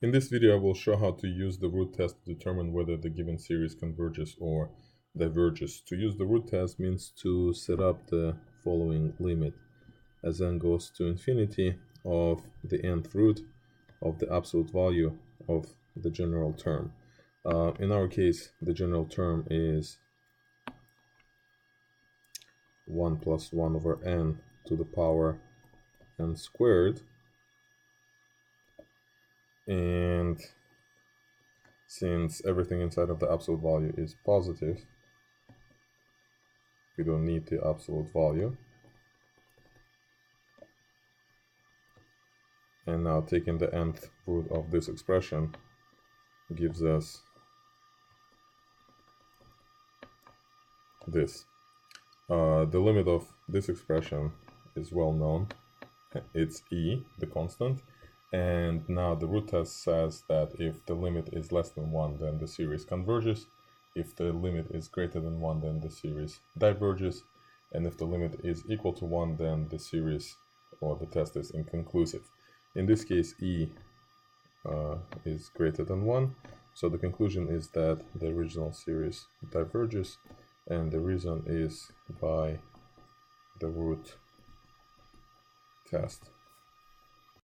In this video, I will show how to use the root test to determine whether the given series converges or diverges. To use the root test means to set up the following limit as n goes to infinity of the nth root of the absolute value of the general term. In our case, the general term is 1 plus 1 over n to the power n squared. And since everything inside of the absolute value is positive, we don't need the absolute value. And now taking the nth root of this expression gives us this. The limit of this expression is well known. It's e, the constant. And now the root test says that if the limit is less than 1, then the series converges. If the limit is greater than 1, then the series diverges. And if the limit is equal to 1, then the series or the test is inconclusive. In this case, e is greater than 1. So the conclusion is that the original series diverges. And the reason is by the root test.